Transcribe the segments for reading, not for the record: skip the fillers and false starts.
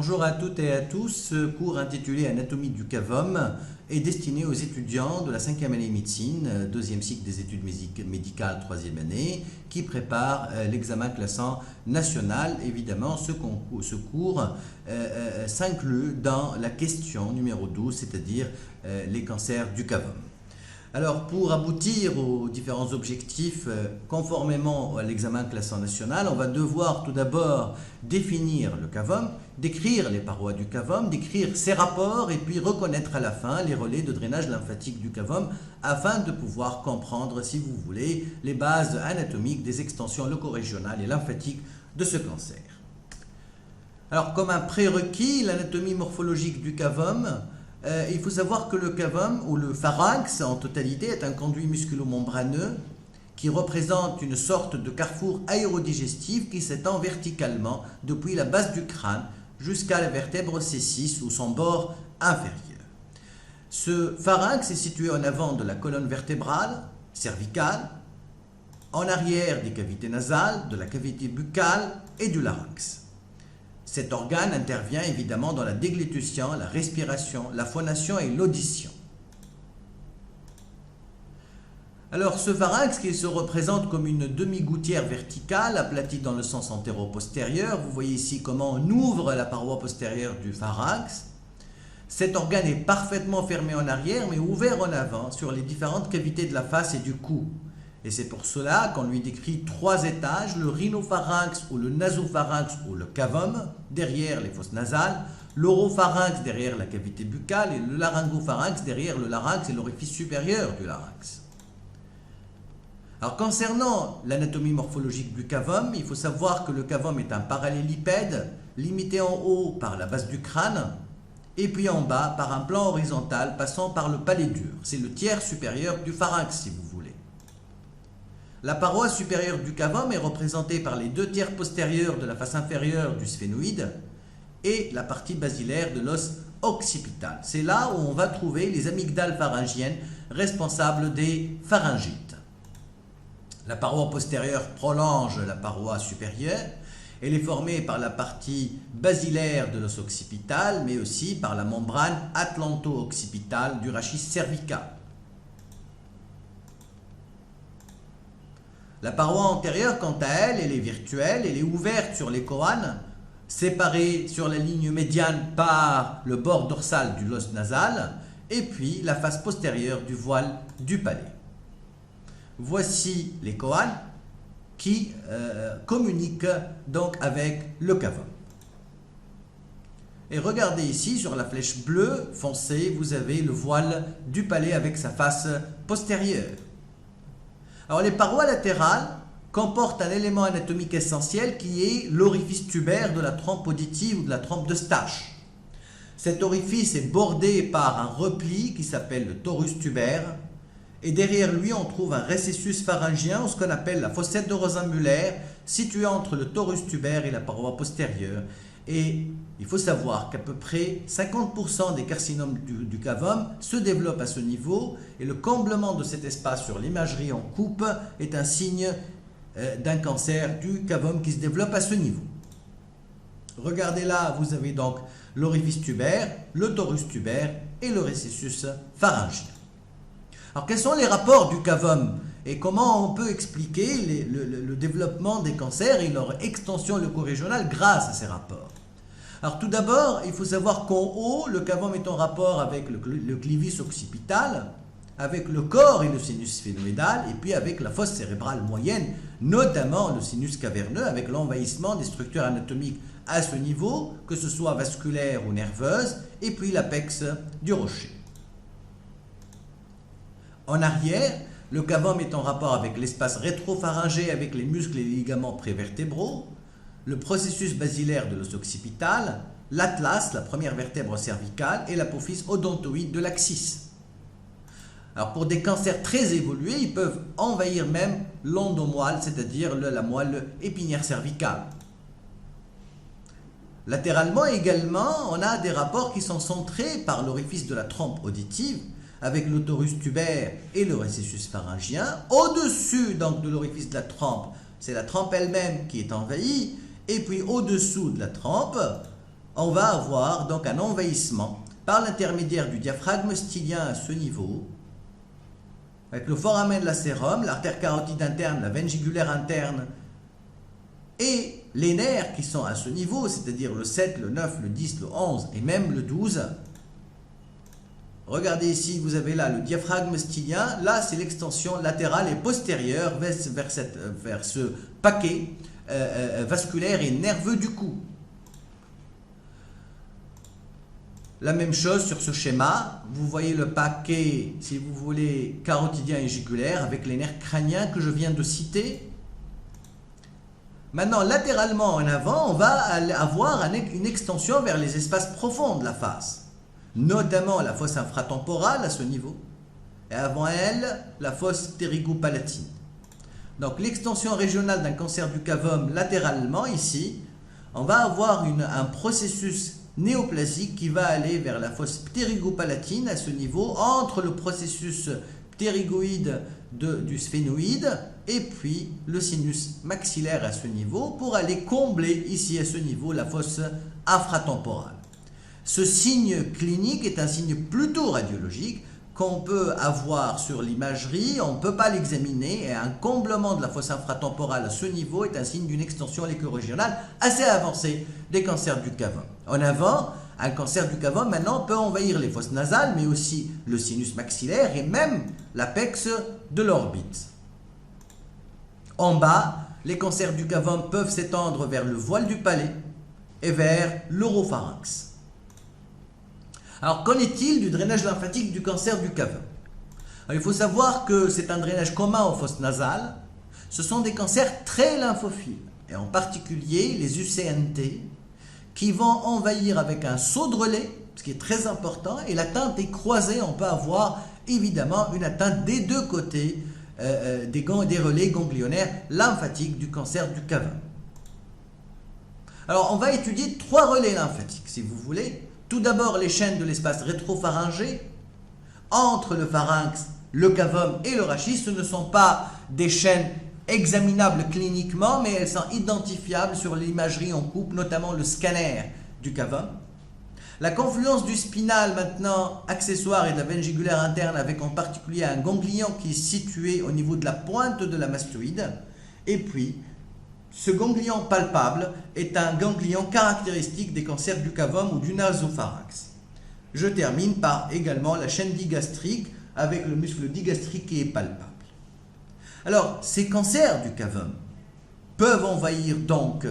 Bonjour à toutes et à tous. Ce cours intitulé Anatomie du cavum est destiné aux étudiants de la 5e année médecine, 2e cycle des études médicales, 3e année, qui préparent l'examen classant national. Évidemment, ce cours s'inclut dans la question numéro 12, c'est-à-dire les cancers du cavum. Alors, pour aboutir aux différents objectifs conformément à l'examen classant national, on va devoir tout d'abord définir le cavum, décrire les parois du cavum, décrire ses rapports et puis reconnaître à la fin les relais de drainage lymphatique du cavum afin de pouvoir comprendre, si vous voulez, les bases anatomiques des extensions locorégionales et lymphatiques de ce cancer. Alors, comme un prérequis, l'anatomie morphologique du cavum, il faut savoir que le cavum ou le pharynx en totalité est un conduit musculo-membraneux qui représente une sorte de carrefour aérodigestif qui s'étend verticalement depuis la base du crâne jusqu'à la vertèbre C6 ou son bord inférieur. Ce pharynx est situé en avant de la colonne vertébrale, cervicale, en arrière des cavités nasales, de la cavité buccale et du larynx. Cet organe intervient évidemment dans la déglutition, la respiration, la phonation et l'audition. Alors ce pharynx qui se représente comme une demi-gouttière verticale aplatie dans le sens antéro-postérieur, vous voyez ici comment on ouvre la paroi postérieure du pharynx. Cet organe est parfaitement fermé en arrière mais ouvert en avant sur les différentes cavités de la face et du cou. Et c'est pour cela qu'on lui décrit 3 étages, le rhinopharynx ou le nasopharynx ou le cavum, derrière les fosses nasales, l'oropharynx derrière la cavité buccale et le laryngopharynx derrière le larynx et l'orifice supérieur du larynx. Alors concernant l'anatomie morphologique du cavum, il faut savoir que le cavum est un parallélipède limité en haut par la base du crâne et puis en bas par un plan horizontal passant par le palais dur. C'est le tiers supérieur du pharynx si vous voulez. La paroi supérieure du cavum est représentée par les 2 tiers postérieurs de la face inférieure du sphénoïde et la partie basilaire de l'os occipital. C'est là où on va trouver les amygdales pharyngiennes responsables des pharyngites. La paroi postérieure prolonge la paroi supérieure. Elle est formée par la partie basilaire de l'os occipital, mais aussi par la membrane atlanto-occipitale du rachis cervical. La paroi antérieure, quant à elle, elle est virtuelle, elle est ouverte sur les choanes, séparée sur la ligne médiane par le bord dorsal du l'os nasal, et puis la face postérieure du voile du palais. Voici les choanes qui communiquent donc avec le cavum. Et regardez ici, sur la flèche bleue foncée, vous avez le voile du palais avec sa face postérieure. Alors les parois latérales comportent un élément anatomique essentiel qui est l'orifice tubaire de la trompe auditive ou de la trompe d'Eustache. Cet orifice est bordé par un repli qui s'appelle le torus tubaire et derrière lui on trouve un récessus pharyngien ou ce qu'on appelle la fossette de Rosenmüller située entre le torus tubaire et la paroi postérieure. Et il faut savoir qu'à peu près 50% des carcinomes du cavum se développent à ce niveau et le comblement de cet espace sur l'imagerie en coupe est un signe d'un cancer du cavum qui se développe à ce niveau. Regardez là, vous avez donc l'orifice tubaire, le torus tubaire et le récessus pharyngien. Alors quels sont les rapports du cavum et comment on peut expliquer le développement des cancers et leur extension locorégionale grâce à ces rapports? Alors tout d'abord, il faut savoir qu'en haut, le cavum est en rapport avec le clivis occipital, avec le corps et le sinus sphénoïdal, et puis avec la fosse cérébrale moyenne, notamment le sinus caverneux, avec l'envahissement des structures anatomiques à ce niveau, que ce soit vasculaire ou nerveuse, et puis l'apex du rocher. En arrière, le cavum est en rapport avec l'espace rétropharyngé, avec les muscles et les ligaments prévertébraux, le processus basilaire de l'os occipital, l'atlas, la première vertèbre cervicale, et l'apophyse odontoïde de l'axis. Alors pour des cancers très évolués, ils peuvent envahir même l'endomoelle, c'est-à-dire la moelle épinière cervicale. Latéralement également, on a des rapports qui sont centrés par l'orifice de la trompe auditive, avec le torus tubaire et le récessus pharyngien. Au-dessus donc de l'orifice de la trompe, c'est la trompe elle-même qui est envahie, et puis au-dessous de la trompe, on va avoir donc un envahissement par l'intermédiaire du diaphragme stylien à ce niveau, avec le foramen de l'acérum, l'artère carotide interne, la veine jugulaire interne et les nerfs qui sont à ce niveau, c'est-à-dire le 7, le 9, le 10, le 11 et même le 12. Regardez ici, vous avez là le diaphragme stylien, là c'est l'extension latérale et postérieure vers ce paquet vasculaire et nerveux du cou. La même chose sur ce schéma, vous voyez le paquet, si vous voulez, carotidien et jugulaire avec les nerfs crâniens que je viens de citer. Maintenant, latéralement en avant, on va avoir une extension vers les espaces profonds de la face, notamment la fosse infratemporale à ce niveau, et avant elle, la fosse ptérygopalatine. Donc l'extension régionale d'un cancer du cavum latéralement ici, on va avoir un processus néoplasique qui va aller vers la fosse ptérygopalatine à ce niveau, entre le processus ptérygoïde du sphénoïde et puis le sinus maxillaire à ce niveau pour aller combler ici à ce niveau la fosse infratemporale. Ce signe clinique est un signe plutôt radiologique qu'on peut avoir sur l'imagerie, on ne peut pas l'examiner et un comblement de la fosse infratemporale à ce niveau est un signe d'une extension léco-régionale assez avancée des cancers du cavum. En avant, un cancer du cavum maintenant peut envahir les fosses nasales mais aussi le sinus maxillaire et même l'apex de l'orbite. En bas, les cancers du cavum peuvent s'étendre vers le voile du palais et vers l'oropharynx. Alors, qu'en est-il du drainage lymphatique du cancer du cavum? Il faut savoir que c'est un drainage commun aux fosses nasales. Ce sont des cancers très lymphophiles, et en particulier les UCNT, qui vont envahir avec un saut de relais, ce qui est très important, et l'atteinte est croisée. On peut avoir évidemment une atteinte des deux côtés des relais ganglionnaires lymphatiques du cancer du cavum. Alors, on va étudier 3 relais lymphatiques, si vous voulez. Tout d'abord, les chaînes de l'espace rétropharyngé, entre le pharynx, le cavum et le rachis. Ce ne sont pas des chaînes examinables cliniquement, mais elles sont identifiables sur l'imagerie en coupe, notamment le scanner du cavum. La confluence du spinal maintenant accessoire et de la veine jugulaire interne avec en particulier un ganglion qui est situé au niveau de la pointe de la mastoïde. Et puis, ce ganglion palpable est un ganglion caractéristique des cancers du cavum ou du nasopharynx. Je termine par également la chaîne digastrique avec le muscle digastrique qui est palpable. Alors, ces cancers du cavum peuvent envahir donc,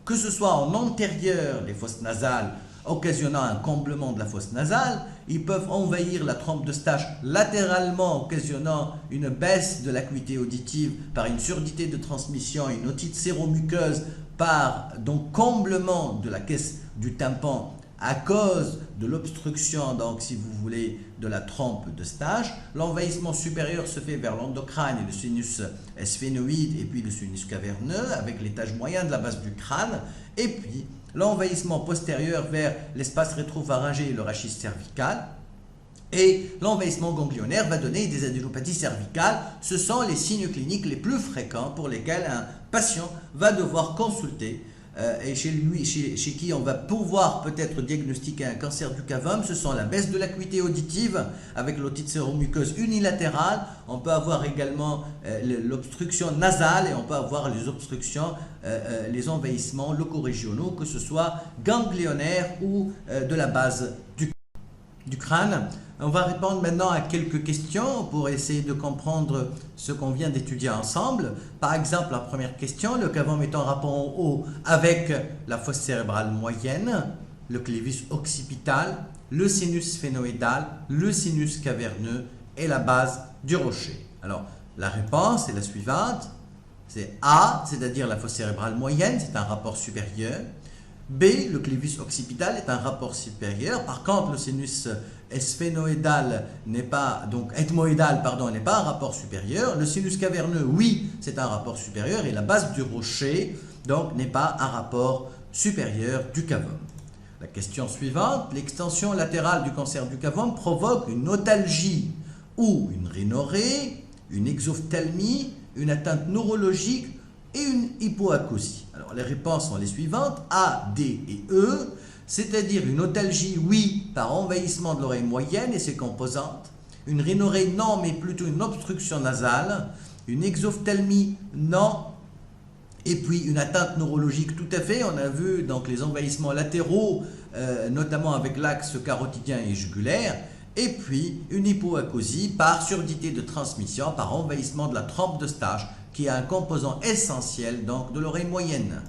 que ce soit en antérieur les fosses nasales, occasionnant un comblement de la fosse nasale, ils peuvent envahir la trompe d'Eustache latéralement, occasionnant une baisse de l'acuité auditive par une surdité de transmission, une otite séromuqueuse par donc comblement de la caisse du tympan à cause de l'obstruction, donc si vous voulez, de la trompe d'Eustache. L'envahissement supérieur se fait vers l'endocrâne et le sinus sphénoïde et puis le sinus caverneux avec l'étage moyen de la base du crâne, et puis l'envahissement postérieur vers l'espace rétropharyngé et le rachis cervical. Et l'envahissement ganglionnaire va donner des adénopathies cervicales. Ce sont les signes cliniques les plus fréquents pour lesquels un patient va devoir consulter et chez qui on va pouvoir peut-être diagnostiquer un cancer du cavum. Ce sont la baisse de l'acuité auditive avec l'otite séromuqueuse unilatérale. On peut avoir également l'obstruction nasale et on peut avoir les obstructions, les envahissements locaux-régionaux, que ce soit ganglionnaires ou de la base du crâne. On va répondre maintenant à quelques questions pour essayer de comprendre ce qu'on vient d'étudier ensemble. Par exemple, la première question, le cavum est en rapport en haut avec la fosse cérébrale moyenne, le clivus occipital, le sinus sphénoïdal, le sinus caverneux et la base du rocher. Alors, la réponse est la suivante. C'est A, c'est-à-dire la fosse cérébrale moyenne, c'est un rapport supérieur. B, le clivus occipital est un rapport supérieur. Par contre, le sinus sphénoïdal n'est pas, donc ethmoïdal, pardon, n'est pas un rapport supérieur. Le sinus caverneux, oui, c'est un rapport supérieur. Et la base du rocher, donc, n'est pas un rapport supérieur du cavum. La question suivante, l'extension latérale du cancer du cavum provoque une otalgie ou une rhinorrhée, une exophthalmie, une atteinte neurologique et une hypoacusie. Alors les réponses sont les suivantes, A, D et E, c'est-à-dire une otalgie, oui, par envahissement de l'oreille moyenne et ses composantes, une rhinorrhée, non, mais plutôt une obstruction nasale, une exophthalmie, non, et puis une atteinte neurologique, tout à fait. On a vu donc les envahissements latéraux, notamment avec l'axe carotidien et jugulaire, et puis une hypoacusie par surdité de transmission, par envahissement de la trompe de Stache, qui est un composant essentiel donc, de l'oreille moyenne.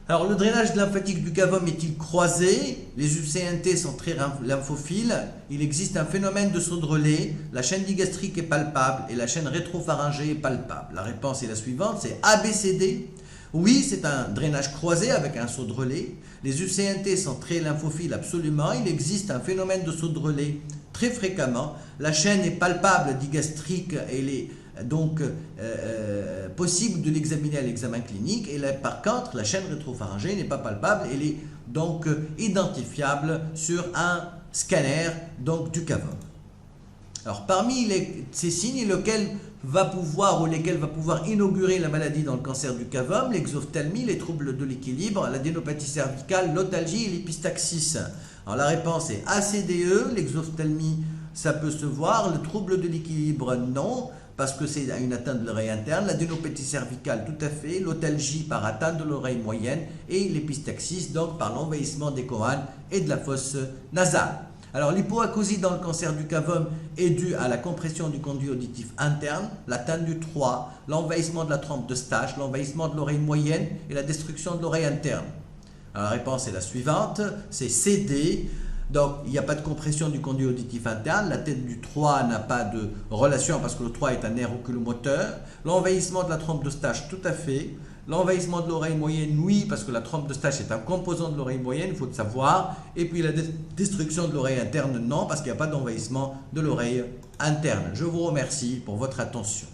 Alors, le drainage lymphatique du cavum est-il croisé? Les UCNT sont très lymphophiles. Il existe un phénomène de saut de relais. La chaîne digastrique est palpable et la chaîne rétropharyngée est palpable. La réponse est la suivante, c'est ABCD. Oui, c'est un drainage croisé avec un saut de relais. Les UCNT sont très lymphophiles, absolument. Il existe un phénomène de saut de relais très fréquemment. La chaîne est palpable digastrique et elle est donc possible de l'examiner à l'examen clinique, et là, par contre la chaîne rétropharyngée n'est pas palpable, elle est donc identifiable sur un scanner donc, du cavum. Alors parmi ces signes lesquels va pouvoir inaugurer la maladie dans le cancer du cavum, l'exophthalmie, les troubles de l'équilibre, l'adénopathie cervicale, l'otalgie et l'épistaxis. Alors la réponse est ACDE, l'exophthalmie ça peut se voir, le trouble de l'équilibre non, parce que c'est une atteinte de l'oreille interne, l'adénopathie cervicale tout à fait, l'otalgie par atteinte de l'oreille moyenne et l'épistaxis donc par l'envahissement des choanes et de la fosse nasale. Alors l'hypoacusie dans le cancer du cavum est due à la compression du conduit auditif interne, l'atteinte du 3, l'envahissement de la trompe de Stache, l'envahissement de l'oreille moyenne et la destruction de l'oreille interne. Alors, la réponse est la suivante, c'est CD. Donc, il n'y a pas de compression du conduit auditif interne. La tête du 3 n'a pas de relation parce que le 3 est un nerf oculomoteur. L'envahissement de la trompe de Stache, tout à fait. L'envahissement de l'oreille moyenne, oui, parce que la trompe de Stache est un composant de l'oreille moyenne, il faut le savoir. Et puis la destruction de l'oreille interne, non, parce qu'il n'y a pas d'envahissement de l'oreille interne. Je vous remercie pour votre attention.